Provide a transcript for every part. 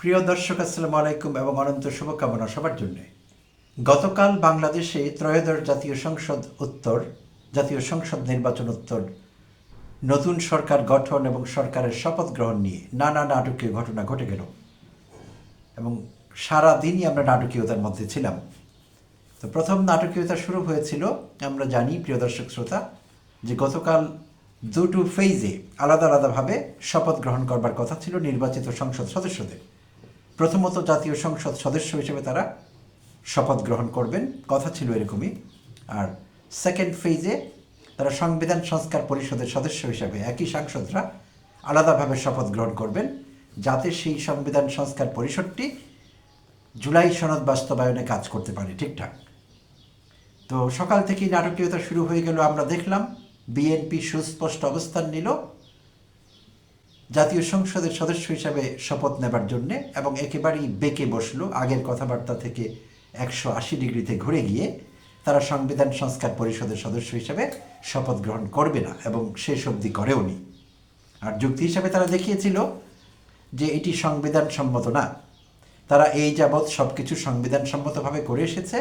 প্রিয় দর্শক, আসসালামু আলাইকুম এবং অনন্ত শুভকামনা সবার জন্য। গতকাল বাংলাদেশে ত্রয়োদশ জাতীয় সংসদ নির্বাচন উত্তর নতুন সরকার গঠন এবং সরকারের শপথ গ্রহণ নিয়ে নানা নাটকীয় ঘটনা ঘটে গেল এবং সারা দিনই আমরা নাটকীয়তার মধ্যে ছিলাম। তো প্রথম নাটকীয়তা শুরু হয়েছিল, আমরা জানি প্রিয় দর্শক শ্রোতা, যে গতকাল দুটো ফেজে আলাদা আলাদাভাবে শপথ গ্রহণ করবার কথা ছিল নির্বাচিত সংসদ সদস্যদের। প্রথমত জাতীয় সংসদ সদস্য হিসেবে তারা শপথ গ্রহণ করবেন, কথা ছিল এরকমই। আর সেকেন্ড ফেজে তারা সংবিধান সংস্কার পরিষদের সদস্য হিসাবে একই সাংসদরা আলাদাভাবে শপথ গ্রহণ করবেন, যাতে সেই সংবিধান সংস্কার পরিষদটি জুলাই সনদ বাস্তবায়নে কাজ করতে পারে ঠিকঠাক। তো সকাল থেকেই নাটকীয়তা শুরু হয়ে গেল। আমরা দেখলাম বিএনপি সুস্পষ্ট অবস্থান নিল জাতীয় সংসদের সদস্য হিসাবে শপথ নেবার জন্যে এবং একেবারেই বেঁকে বসলো। আগের কথাবার্তা থেকে 180 ডিগ্রিতে ঘুরে গিয়ে তারা সংবিধান সংস্কার পরিষদের সদস্য হিসাবে শপথ গ্রহণ করবে না এবং শেষ অবধি করেও নি। আর যুক্তি হিসাবে তারা দেখিয়েছিল যে এটি সংবিধান সম্মত না। তারা এই যাবৎ সব কিছু সংবিধান সম্মতভাবে করে এসেছে,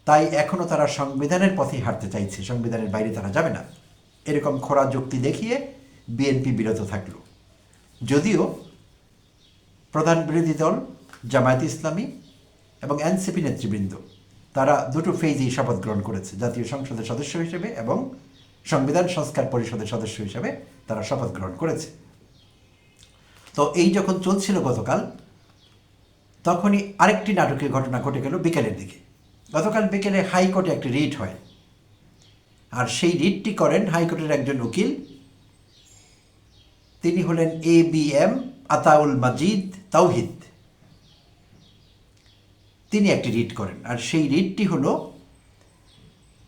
তাই এখনও তারা সংবিধানের পথেই হাঁটতে চাইছে, সংবিধানের বাইরে তারা যাবে না। এরকম খোঁড়া যুক্তি দেখিয়ে বিএনপি বিরত থাকলো। যদিও প্রধান বিরোধী দল জামায়াতে ইসলামী এবং এনসিপি নেতৃবৃন্দ তারা দুটো ফেজেই শপথ গ্রহণ করেছে, জাতীয় সংসদের সদস্য হিসেবে এবং সংবিধান সংস্কার পরিষদের সদস্য হিসেবে তারা শপথ গ্রহণ করেছে। তো এই যখন চলছিল গতকাল, তখনই আরেকটি নাটকীয় ঘটনা ঘটে গেল বিকেলের দিকে। গতকাল বিকেলে হাইকোর্টে একটি রিট হয়, আর সেই রিটটি করেন হাইকোর্টের একজন উকিল। তিনি হলেন ABM আতাউল মাজিদ তাওহিদ। তিনি একটি রিট করেন, আর সেই রিটটি হল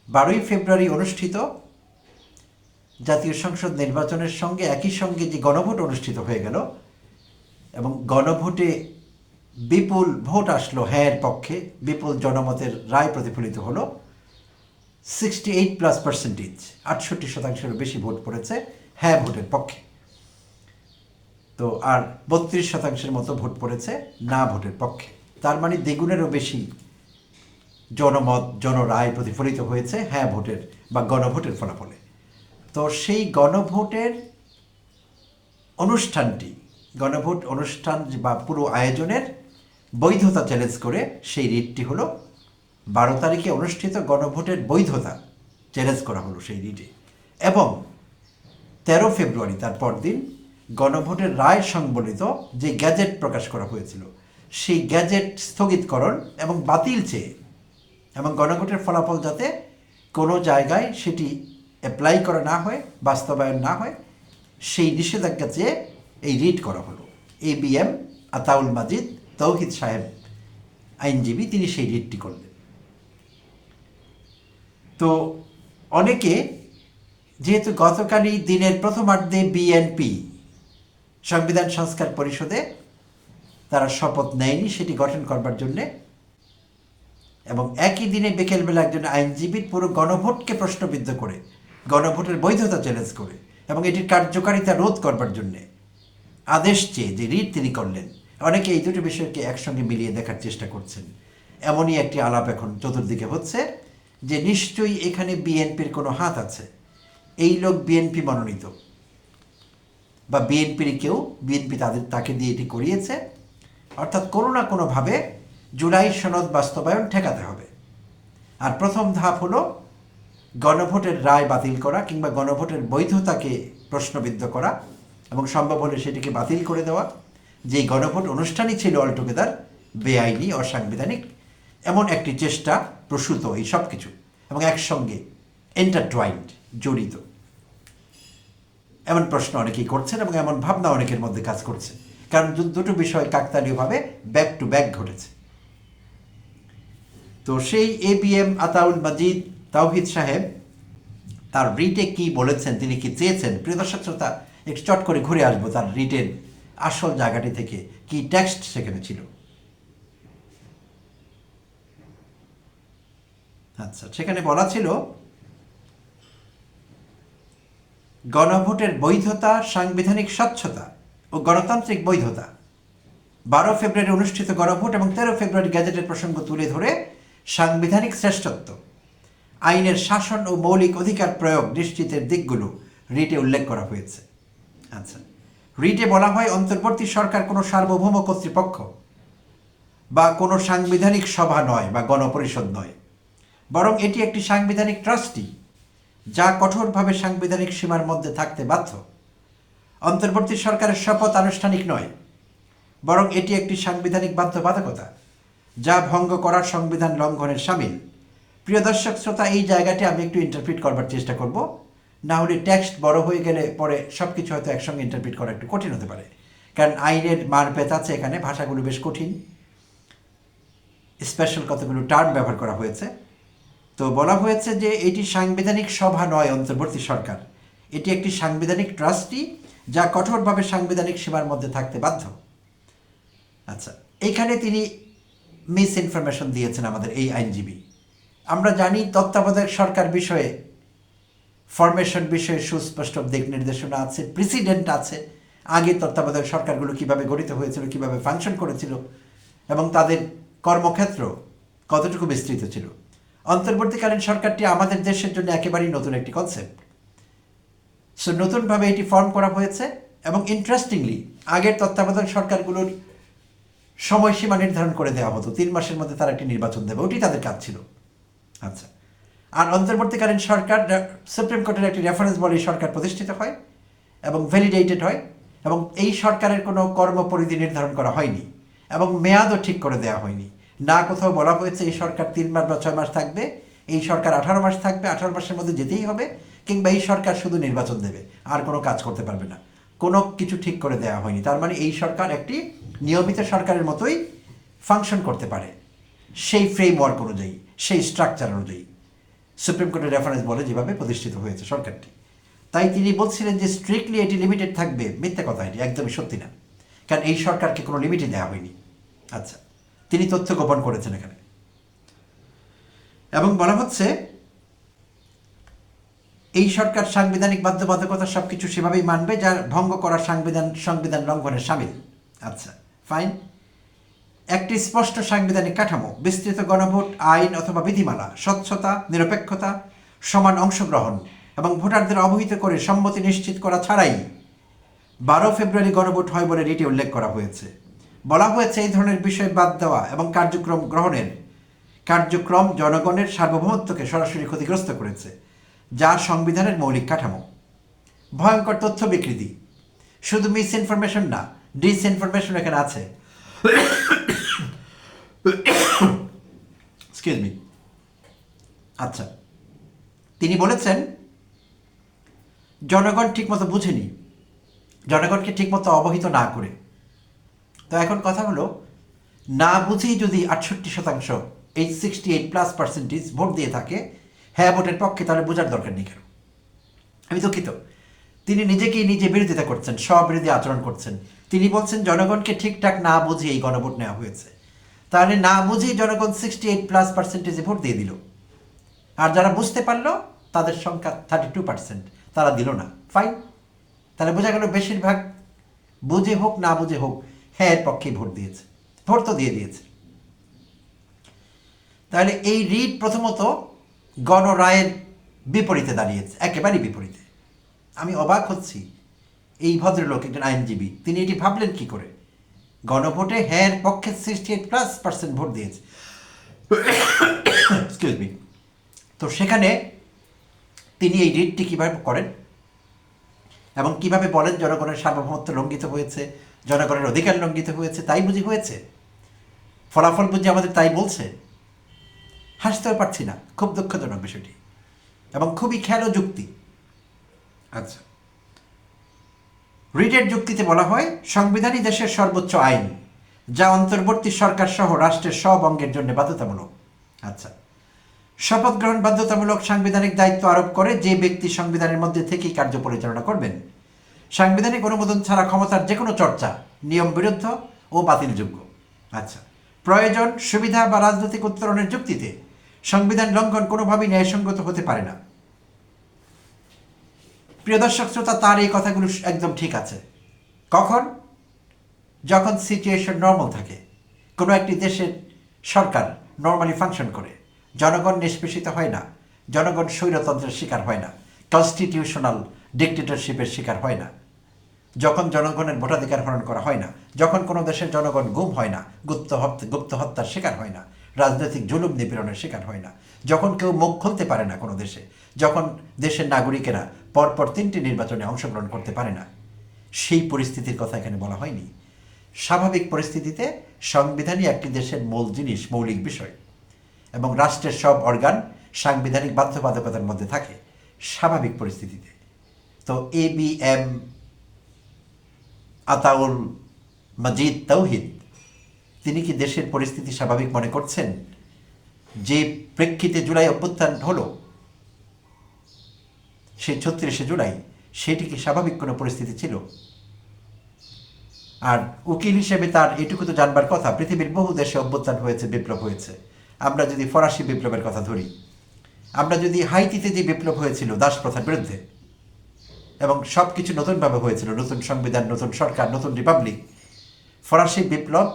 12ই ফেব্রুয়ারি অনুষ্ঠিত জাতীয় সংসদ নির্বাচনের সঙ্গে একই সঙ্গে যে গণভোট অনুষ্ঠিত হয়ে গেল এবং গণভোটে বিপুল ভোট আসলো হ্যাঁর পক্ষে, বিপুল জনমতের রায় প্রতিফলিত হলো। 68+%, 68%-এরও বেশি ভোট পড়েছে হ্যাঁ ভোটের পক্ষে। তো আর 32% মতো ভোট পড়েছে না ভোটের পক্ষে। তার মানে দ্বিগুণেরও বেশি জনমত, জনরায় প্রতিফলিত হয়েছে হ্যাঁ ভোটের বা গণভোটের ফলাফলে। তো সেই গণভোটের অনুষ্ঠান বা পুরো আয়োজনের বৈধতা চ্যালেঞ্জ করে সেই রিটটি হলো 12 তারিখে অনুষ্ঠিত গণভোটের বৈধতা চ্যালেঞ্জ করা হলো সেই রিটে। এবং 13 ফেব্রুয়ারি তার পরদিন গণভোটের রায় সংবলিত যে গ্যাজেট প্রকাশ করা হয়েছিল, সেই গ্যাজেট স্থগিতকরণ এবং বাতিল চেয়ে এবং গণভোটের ফলাফল যাতে কোনো জায়গায় সেটি অ্যাপ্লাই করা না হয়, বাস্তবায়ন না হয়, সেই নিষেধাজ্ঞা চেয়ে এই রিট করা হলো। ABM আতাউল মাজিদ তাওহিদ সাহেব আইনজীবী, তিনি সেই রিটটি করলেন। তো অনেকে, যেহেতু গতকালই দিনের প্রথমার্ধে বিএনপি সংবিধান সংস্কার পরিষদে তারা শপথ নেয়নি সেটি গঠন করবার জন্যে, এবং একই দিনে বিকেলবেলা একজন আইনজীবীর পুরো গণভোটকে প্রশ্নবিদ্ধ করে, গণভোটের বৈধতা চ্যালেঞ্জ করে এবং এটির কার্যকারিতা রোধ করবার জন্যে আদেশ চেয়ে যে রিট তিনি করলেন, অনেকে এই দুটো বিষয়কে একসঙ্গে মিলিয়ে দেখার চেষ্টা করছেন। এমনই একটি আলাপ এখন চতুর্দিকে হচ্ছে যে নিশ্চয়ই এখানে বিএনপির কোনো হাত আছে, এই লোক বিএনপি মনোনীত বা বিএনপির কেউ, বিএনপি তাকে দিয়ে এটি করিয়েছে, অর্থাৎ কোনো না কোনোভাবে জুলাই সনদ বাস্তবায়ন ঠেকাতে হবে। আর প্রথম ধাপ হলো গণভোটের রায় বাতিল করা কিংবা গণভোটের বৈধতাকে প্রশ্নবিদ্ধ করা এবং সম্ভব হলে সেটিকে বাতিল করে দেওয়া। যেই গণভোট অনুষ্ঠানই ছিল অলটুগেদার বেআইনি, অসাংবিধানিক, এমন একটি চেষ্টা প্রসূত এই সব কিছু এবং একসঙ্গে এন্টারটুয়াইন্ড, জড়িত, এমন প্রশ্ন অনেকেই করছেন এবং এমন ভাবনা অনেকের মধ্যে কাজ করছে, কারণ দুটো বিষয় কাকতালীয়ভাবে ব্যাক টু ব্যাক ঘটেছে। তো সেই ABM আতাউল মাজিদ তাওহিদ সাহেব তার রিটে কি বলেছেন, তিনি কি চেয়েছেন, প্রিয় দর্শক শ্রোতা, একটু চট করে ঘুরে আসবো তার রিটের আসল জায়গাটি থেকে, কি টেক্সট সেখানে ছিল। আচ্ছা, সেখানে বলা ছিল গণভোটের বৈধতা, সাংবিধানিক স্বচ্ছতা ও গণতান্ত্রিক বৈধতা ফেব্রুয়ারি অনুষ্ঠিত গণভোট এবং 13 ফেব্রুয়ারি গ্যাজেটের প্রসঙ্গ তুলে ধরে সাংবিধানিক শ্রেষ্ঠত্ব, আইনের শাসন ও মৌলিক অধিকার প্রয়োগ নিশ্চিতের দিকগুলো রিটে উল্লেখ করা হয়েছে। আচ্ছা, রিটে বলা হয় অন্তর্বর্তী সরকার কোনো সার্বভৌম কর্তৃপক্ষ বা কোনো সাংবিধানিক সভা নয় বা গণপরিষদ নয়, বরং এটি একটি সাংবিধানিক ট্রাস্টি যা কঠোরভাবে সাংবিধানিক সীমার মধ্যে থাকতে বাধ্য। অন্তর্বর্তী সরকারের শপথ আনুষ্ঠানিক নয়, বরং এটি একটি সাংবিধানিক বাধ্যবাধকতা যা ভঙ্গ করার সংবিধান লঙ্ঘনের শামিল। প্রিয় দর্শক শ্রোতা, এই জায়গাটি আমি একটু ইন্টারপ্রিট করবার চেষ্টা করব, না হলে টেক্সট বড় হয়ে গেলে পরে সব কিছু হয়তো একসঙ্গে ইন্টারপ্রিট করা একটু কঠিন হতে পারে, কারণ আইনের মারপেত আছে এখানে, ভাষাগুলো বেশ কঠিন, স্পেশাল কতগুলো টার্ম ব্যবহার করা হয়েছে। তো বলা হয়েছে যে এটি সাংবিধানিক সভা নয় অন্তর্বর্তী সরকার, এটি একটি সাংবিধানিক ট্রাস্টি যা কঠোরভাবে সাংবিধানিক সীমার মধ্যে থাকতে বাধ্য। আচ্ছা, এইখানে তিনি মিস ইনফরমেশন দিয়েছেন আমাদের এই আইনজীবী। আমরা জানি তত্ত্বাবধায়ক সরকার বিষয়ে, ফরমেশন বিষয়ে সুস্পষ্ট দিক নির্দেশনা আছে, প্রেসিডেন্ট আছে, আগে তত্ত্বাবধায়ক সরকারগুলো কিভাবে গঠিত হয়েছিল, কিভাবে ফাংশন করেছিল এবং তাদের কর্মক্ষেত্র কতটুকু বিস্তৃত ছিল। অন্তর্বর্তীকালীন সরকারটি আমাদের দেশের জন্য একেবারেই নতুন একটি কনসেপ্ট। সো নতুনভাবে এটি ফর্ম করা হয়েছে এবং ইন্টারেস্টিংলি আগের তত্ত্বাবধায়ক সরকারগুলোর সময়সীমা নির্ধারণ করে দেওয়া হতো, 3 মাসের মধ্যে তারা একটি নির্বাচন দেবে, ওটি তাদের কাজ ছিল। আচ্ছা, আর অন্তর্বর্তীকালীন সরকার সুপ্রিম কোর্টের একটি রেফারেন্স বলে এই সরকার প্রতিষ্ঠিত হয় এবং ভ্যালিডেটেড হয়, এবং এই সরকারের কোনো কর্মপরিধি নির্ধারণ করা হয়নি এবং মেয়াদও ঠিক করে দেওয়া হয়নি। না কোথাও বলা হয়েছে এই সরকার 3 মাস বা 6 মাস থাকবে, এই সরকার 18 মাস থাকবে, 18 মাসের মধ্যে যেতেই হবে, কিংবা এই সরকার শুধু নির্বাচন দেবে আর কোনো কাজ করতে পারবে না, কোনো কিছু ঠিক করে দেওয়া হয়নি। তার মানে এই সরকার একটি নিয়মিত সরকারের মতোই ফাংশন করতে পারে, সেই ফ্রেমওয়ার্ক অনুযায়ী, সেই স্ট্রাকচার অনুযায়ী সুপ্রিম কোর্টের রেফারেন্স বলে যেভাবে প্রতিষ্ঠিত হয়েছে সরকারটি। তাই তিনি বলছিলেন যে স্ট্রিক্টলি এটি লিমিটেড থাকবে, মিথ্যা কথা, এটি একদমই সত্যি না, কারণ এই সরকারকে কোনো লিমিটই দেওয়া হয়নি। আচ্ছা, তিনি তথ্য গোপন করেছেন এখানে, এবং বলা হচ্ছে এই সরকার সাংবিধানিক বাধ্যবাধকতা সবকিছু সেভাবেই মানবে যা ভঙ্গ করার সংবিধান লঙ্ঘনের শামিল। আচ্ছা, ফাইন। একটি স্পষ্ট সাংবিধানিক কাঠামো, বিস্তৃত গণভোট, আইন অথবা বিধিমালা, স্বচ্ছতা, নিরপেক্ষতা, সমান অংশগ্রহণ এবং ভোটারদের অবহিত করে সম্মতি নিশ্চিত করা ছাড়াই 12 ফেব্রুয়ারি গণভোট হয় বলে রিটে উল্লেখ করা হয়েছে। বলা হয়েছে এই ধরনের বিষয় বাদ দেওয়া এবং কার্যক্রম জনগণের সার্বভৌমত্বকে সরাসরি ক্ষতিগ্রস্ত করেছে, যা সংবিধানের মৌলিক কাঠামো। ভয়ঙ্কর তথ্য বিকৃতি, শুধু মিস ইনফরমেশন না, ডিস ইনফরমেশন এখানে আছে। Excuse me. আচ্ছা, তিনি বলেছেন জনগণ ঠিকমতো বুঝেনি, জনগণকে ঠিকমতো অবহিত না করে। তো এখন কথা হলো, না বুঝেই যদি 68%, এই 68+% ভোট দিয়ে থাকে হ্যাঁ ভোটের পক্ষে, তাহলে বোঝার দরকার নেই কেন? আমি দুঃখিত, তিনি নিজেকেই নিজে বিরোধিতা করছেন, স্ববিরোধী আচরণ করছেন। তিনি বলছেন জনগণকে ঠিকঠাক না বুঝিয়ে এই গণভোট নেওয়া হয়েছে, তাহলে না বুঝেই জনগণ 68+% ভোট দিয়ে দিল, আর যারা বুঝতে পারলো তাদের সংখ্যা 32%, তারা দিল না। ফাইন, তাহলে বোঝা গেল বেশিরভাগ বুঝে হোক না বুঝে হোক হ্যাঁ এর পক্ষেই ভোট দিয়েছে, ভোট তো দিয়ে দিয়েছে। তাহলে এই রিট প্রথমত গণরায়ের বিপরীতে দাঁড়িয়েছে, একেবারেই বিপরীতে। আমি অবাক হচ্ছি, এই ভদ্রলোক একজন আইনজীবী, তিনি এটি ভাবলেন কি করে? গণভোটে হ্যাঁ পক্ষে 68+% ভোট দিয়েছে, এক্সকিউজ মি। তো সেখানে তিনি এই রিটটি কীভাবে করেন এবং কিভাবে বলেন জনগণের সার্বভৌমত্ব লঙ্ঘিত হয়েছে, জনগণের অধিকার লঙ্ঘিত হয়েছে, তাই বুঝি হয়েছে, ফলাফল বুঝি আমাদের তাই বলছে? হাসতেও পারছি না, খুব দুঃখজনক বিষয়টি এবং খুবই খেলো যুক্তি। আচ্ছা, রিটের যুক্তিতে বলা হয় সংবিধানই দেশের সর্বোচ্চ আইন, যা অন্তর্বর্তী সরকার সহ রাষ্ট্রের সব অঙ্গের জন্য বাধ্যতামূলক। আচ্ছা, শপথ গ্রহণ বাধ্যতামূলক সাংবিধানিক দায়িত্ব আরোপ করে যে ব্যক্তি সংবিধানের মধ্যে থেকেই কার্য পরিচালনা করবেন। সাংবিধানিক অনুমোদন ছাড়া ক্ষমতার যে কোনো চর্চা নিয়ম বিরুদ্ধ ও বাতিলযোগ্য। আচ্ছা, প্রয়োজন, সুবিধা বা রাজনৈতিক উত্তরণের যুক্তিতে সংবিধান লঙ্ঘন কোনোভাবেই ন্যায়সঙ্গত হতে পারে না। প্রিয় দর্শক শ্রোতা, তার এই কথাগুলো একদম ঠিক আছে। কখন? যখন সিচুয়েশন নর্মাল থাকে, কোনো একটি দেশের সরকার নর্মালি ফাংশন করে, জনগণ নিষ্পেষিত হয় না, জনগণ স্বৈরতন্ত্রের শিকার হয় না, কনস্টিটিউশনাল ডিক্টেটরশিপের শিকার হয় না, যখন জনগণের ভোটাধিকার হরণ করা হয় না, যখন কোনো দেশের জনগণ গুম হয় না, গুপ্ত হত্যার শিকার হয় না, রাজনৈতিক জুলুম নিপীড়নের শিকার হয় না, যখন কেউ মুখ খুলতে পারে না কোনো দেশে, যখন দেশের নাগরিকেরা পরপর 3টি নির্বাচনে অংশগ্রহণ করতে পারে না, সেই পরিস্থিতির কথা এখানে বলা হয়নি। স্বাভাবিক পরিস্থিতিতে সংবিধানই একটি দেশের মূল জিনিস, মৌলিক বিষয়, এবং রাষ্ট্রের সব অর্গান সাংবিধানিক বাধ্যবাধকতার মধ্যে থাকে স্বাভাবিক পরিস্থিতিতে। তো ABM আতাউল মাজিদ তাওহিদ তিনি কি দেশের পরিস্থিতি স্বাভাবিক মনে করছেন? যে প্রেক্ষিতে জুলাই অভ্যুত্থান হলো, সেই 36শে জুলাই, সেটি কি স্বাভাবিক কোনো পরিস্থিতি ছিল? আর উকিল হিসেবে তার এটুকু তো জানবার কথা, পৃথিবীর বহু দেশে অভ্যুত্থান হয়েছে, বিপ্লব হয়েছে। আমরা যদি ফরাসি বিপ্লবের কথা ধরি, আমরা যদি হাইতিতে যে বিপ্লব হয়েছিল দাস প্রথার বিরুদ্ধে, এবং সব কিছু নতুনভাবে হয়েছিল, নতুন সংবিধান, নতুন সরকার, নতুন রিপাবলিক, ফরাসি বিপ্লব,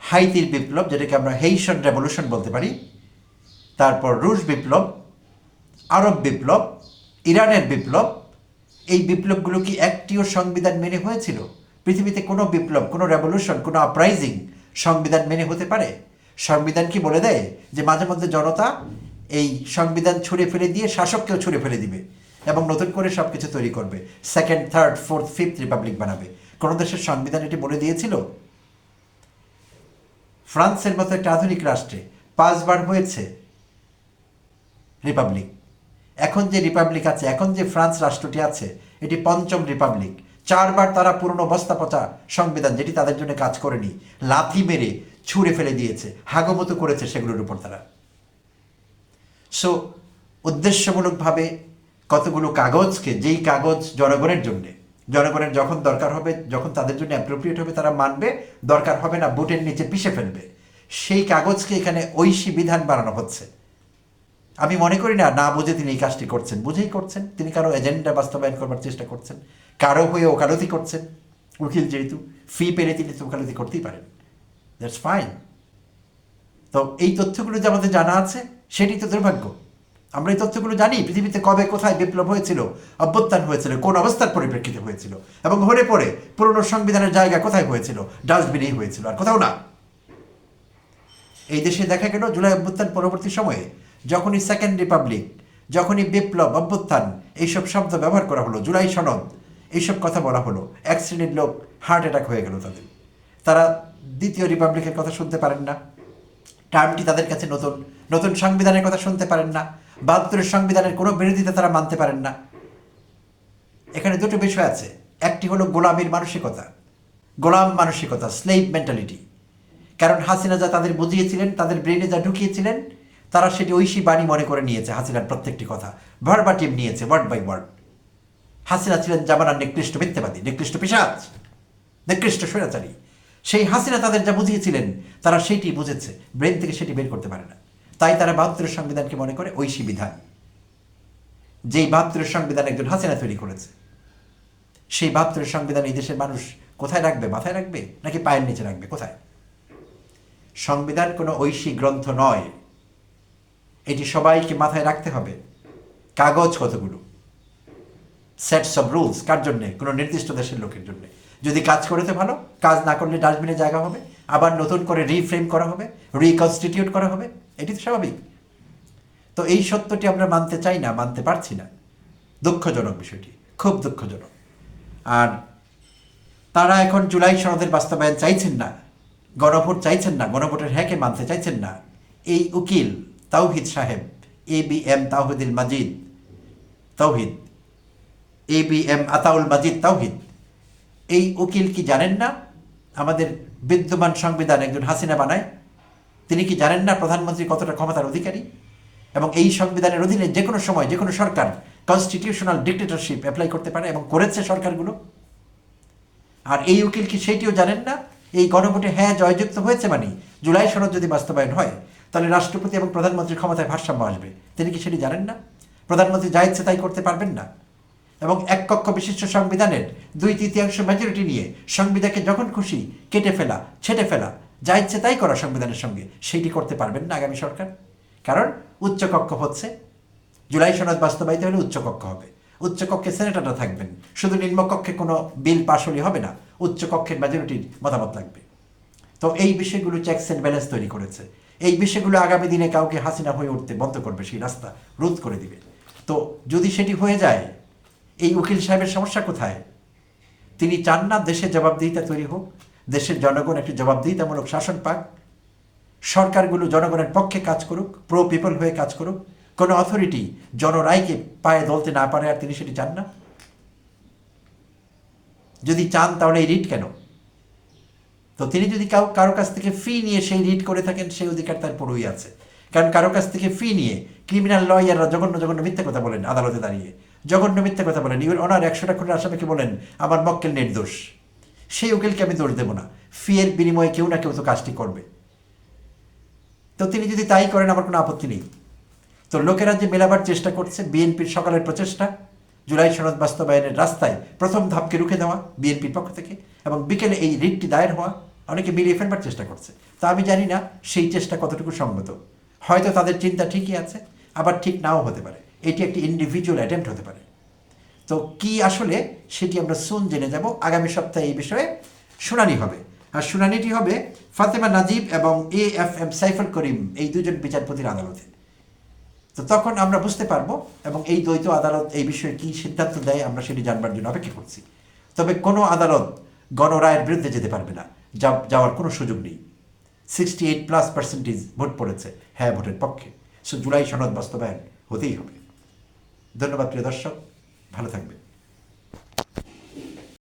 হাইতির বিপ্লব যেটাকে আমরা হেইশন রেভলিউশন বলতে পারি, তারপর রুশ বিপ্লব, আরব বিপ্লব, ইরানের বিপ্লব, এই বিপ্লবগুলো কি একটিও সংবিধান মেনে হয়েছিল? পৃথিবীতে কোনো বিপ্লব, কোনো রেভলিউশন, কোনো আপরাইজিং সংবিধান মেনে হতে পারে? সংবিধান কি বলে দেয় যে মাঝে মধ্যে জনতা এই সংবিধান ছুঁড়ে ফেলে দিয়ে শাসককেও ছুঁড়ে ফেলে দিবে এবং নতুন করে সব কিছু তৈরি করবে, second, third, fourth, fifth Republic বানাবে? কোনো দেশের সংবিধান এটি বলে দিয়েছিল? ফ্রান্সের মতো একটা আধুনিক রাষ্ট্রে 5 বার হয়েছে রিপাবলিক। এখন যে রিপাবলিক আছে, এখন যে ফ্রান্স রাষ্ট্রটি আছে, এটি 5ম রিপাবলিক। 4 বার তারা পুরনো বস্তা পচা সংবিধান, যেটি তাদের জন্য কাজ করেনি, লাথি মেরে ছুঁড়ে ফেলে দিয়েছে, হাগমতো করেছে সেগুলোর উপর তারা। সো উদ্দেশ্যমূলকভাবে কতগুলো কাগজকে, যেই কাগজ জনগণের জন্যে, জনগণের যখন দরকার হবে, যখন তাদের জন্য অ্যাপ্রোপ্রিয়েট হবে তারা মানবে, দরকার হবে না বুটের নিচে পিষে ফেলবে, সেই কাগজকে এখানে ঐশী বিধান বানানো হচ্ছে। আমি মনে করি না না বুঝে তিনি এই কাজটি করছেন, বুঝেই করছেন। তিনি কারো এজেন্ডা বাস্তবায়ন করবার চেষ্টা করছেন, কারো হয়ে ওকালতি করছেন। উকিল যেহেতু, ফি পেলে তিনি তো ওকালতি করতেই পারেন, দ্যাটস ফাইন। তো এই তথ্যগুলো যে আমাদের জানা আছে সেটি তো দুর্ভাগ্য। আমরা এই তথ্যগুলো জানি, পৃথিবীতে কবে কোথায় বিপ্লব হয়েছিল, অভ্যুত্থান হয়েছিল, কোন অবস্থার পরিপ্রেক্ষিতে হয়েছিল, এবং হরে পরে পুরনো সংবিধানের জায়গা কোথায় হয়েছিল, ডাস্টবিনেই হয়েছিল, আর কোথাও না। এই দেশে দেখা গেল জুলাই অভ্যুত্থান পরবর্তী সময়ে যখনই সেকেন্ড রিপাবলিক, যখনই বিপ্লব, অভ্যুত্থান, এইসব শব্দ ব্যবহার করা হলো, জুলাই সনদ, এইসব কথা বলা হলো, এক শ্রেণীর লোক হার্ট অ্যাটাক হয়ে গেল তাদের। তারা দ্বিতীয় রিপাবলিকের কথা শুনতে পারেন না, টার্মটি তাদের কাছে নতুন, নতুন সংবিধানের কথা শুনতে পারেন না, 72 সংবিধানের কোনো বিরোধিতা তারা মানতে পারেন না। এখানে দুটো বিষয় আছে, একটি হলো গোলামীর মানসিকতা, গোলাম মানসিকতা, স্লেভ মেন্টালিটি। কারণ হাসিনা যা তাদের বুঝিয়েছিলেন, তাদের ব্রেনে যা ঢুকিয়েছিলেন, তারা সেটি ঐশী বাণী মনে করে নিয়েছে। হাসিনার প্রত্যেকটি কথা ভার্বাটিম নিয়েছে, ওয়ার্ড বাই ওয়ার্ড। হাসিনা ছিলেন জামানার নিকৃষ্ট মিথ্যাবাদী, নিকৃষ্ট পিশাচ, নিকৃষ্ট স্বৈরাচারী। সেই হাসিনা তাদের যা বুঝিয়েছিলেন তারা সেইটি বুঝেছে, ব্রেন থেকে সেটি বের করতে পারে না। তাই তারা 72 সংবিধানকে মনে করে ঐশী বিধান। যেই 72 সংবিধান একজন হাসিনা তৈরি করেছে, সেই 72 সংবিধান এই দেশের মানুষ কোথায় রাখবে? মাথায় রাখবে নাকি পায়ের নিচে রাখবে? কোথায়? সংবিধান কোনো ঐশী গ্রন্থ নয়, এটি সবাইকে মাথায় রাখতে হবে। কাগজ কতগুলো, সেটস অফ রুলস, কার জন্যে? কোনো নির্দিষ্ট দেশের লোকের জন্য। যদি কাজ করে তো ভালো, কাজ না করলে ডাস্টবিনে জায়গা হবে, আবার নতুন করে রিফ্রেম করা হবে, রিকনস্টিটিউট করা হবে, এটি তো স্বাভাবিক। তো এই সত্যটি আমরা মানতে চাই না, মানতে পারছি না। দুঃখজনক বিষয়টি, খুব দুঃখজনক। আর তারা এখন জুলাই সনদের বাস্তবায়ন চাইছেন না, গণভোট চাইছেন না, গণভোটের হ্যাঁকে মানতে চাইছেন না। এই উকিল তাওহিদ সাহেব, ABM তাওহিদুল মাজিদ তাওহিদ, ABM আতাউল মাজিদ তাওহিদ, এই উকিল কি জানেন না আমাদের বিদ্যমান সংবিধান একজন হাসিনা বানায়? তিনি কি জানেন না প্রধানমন্ত্রী কতটা ক্ষমতার অধিকারী, এবং এই সংবিধানের অধীনে যে কোনো সময় যে কোনো সরকার কনস্টিটিউশনাল ডিক্টেটরশিপ অ্যাপ্লাই করতে পারে, এবং করেছে সরকারগুলো? আর এই উকিল কি সেইটিও জানেন না? এই গণভোটে হ্যাঁ জয়যুক্ত হয়েছে মানে জুলাই সনদ যদি বাস্তবায়ন হয় তাহলে রাষ্ট্রপতি এবং প্রধানমন্ত্রীর ক্ষমতায় ভারসাম্য আসবে। তিনি কি সেটি জানেন না? প্রধানমন্ত্রী যা ইচ্ছে তাই করতে পারবেন না। এবং এক কক্ষ বিশিষ্ট সংবিধানের 2/3 মেজরিটি নিয়ে সংবিধানকে যখন খুশি কেটে ফেলা, ছেঁটে ফেলা, যা ইচ্ছে তাই করা সংবিধানের সঙ্গে, সেইটি করতে পারবেন না আগামী সরকার। কারণ উচ্চকক্ষ হচ্ছে, জুলাই সনদ বাস্তবায়িত হলে উচ্চকক্ষ হবে, উচ্চকক্ষে সেনেটররা থাকবেন, শুধু নিম্নকক্ষে কোনো বিল পাশ হলে হবে না, উচ্চকক্ষের মেজরিটির মতামত লাগবে। তো এই বিষয়গুলো চেকস অ্যান্ড ব্যালেন্স তৈরি করেছে। এই বিষয়গুলো আগামী দিনে কাউকে হাসিনা হয়ে উঠতে বন্ধ করবে, সেই রাস্তা রোধ করে দিবে। তো যদি সেটি হয়ে যায়, এই উকিল সাহেবের সমস্যা কোথায়? তিনি চান না দেশের জবাবদিহিতা তৈরি হোক, দেশের জনগণ একটি জবাবদিহিতামূলক শাসন পাক, সরকারগুলো জনগণের পক্ষে কাজ করুক, প্রো পিপল হয়ে কাজ করুক, কোনো অথরিটি জনরায়কে পায়ে দলতে না পারে, আর তিনি সেটি চান না। যদি চান তাহলে এই রিট কেন? তো তিনি যদি কারো কাছ থেকে ফি নিয়ে সেই রিট করে থাকেন, সেই অধিকার তার পুরোই আছে। কারণ কারো কাছ থেকে ফি নিয়ে ক্রিমিনাল লয়াররা জঘন্য জঘন্য মিথ্যা কথা বলেন, আদালতে দাঁড়িয়ে জঘন্য মিথ্যা কথা বলেন। ইউর অনার 100টা খুনের আসামিকে বলেন আমার মক্কেল নির্দোষ, সেই উকিলকে আমি দোষ দেবো না, ফি এর বিনিময়ে কেউ না কেউ তো কাজটি করবে। তো তিনি যদি তাই করেন, আমার কোনো আপত্তি নেই। তো লোকেরা যে মেলাবার চেষ্টা করছে, বিএনপির সকালের প্রচেষ্টা জুলাই সনদ বাস্তবায়নের রাস্তায় প্রথম ধাপকে রুখে দেওয়া বিএনপির পক্ষ থেকে, এবং বিকেলে এই রিটটি দায়ের হওয়া, অনেকে মিলিয়ে ফেলবার চেষ্টা করছে। তা আমি জানি না সেই চেষ্টা কতটুকু সঙ্গত। হয়তো তাদের চিন্তা ঠিকই আছে, আবার ঠিক নাও হতে পারে। এটি একটি ইন্ডিভিজুয়াল অ্যাটেম্প্ট হতে পারে। তো কি আসলে সেটি আমরা সুন জেনে যাব। আগামী সপ্তাহে এই বিষয়ে শুনানি হবে, আর শুনানিটি হবে ফাতেমা নাজিব এবং AFM সাইফুল করিম, এই দুজন বিচারপতির আদালতে। তো তখন আমরা বুঝতে পারবো, এবং এই দ্বৈত আদালত এই বিষয়ে কী সিদ্ধান্ত দেয় আমরা সেটি জানবার জন্য অপেক্ষা করছি। তবে কোনো আদালত গণরায়ের বিরুদ্ধে যেতে পারবে না, যাওয়ার কোনো সুযোগ নেই। 68+% ভোট পড়েছে হ্যাঁ ভোটের পক্ষে। সো জুলাই সনদ বাস্তবায়ন হতেই হবে। ধন্যবাদ প্রিয় দর্শক, ভালো থাকবেন।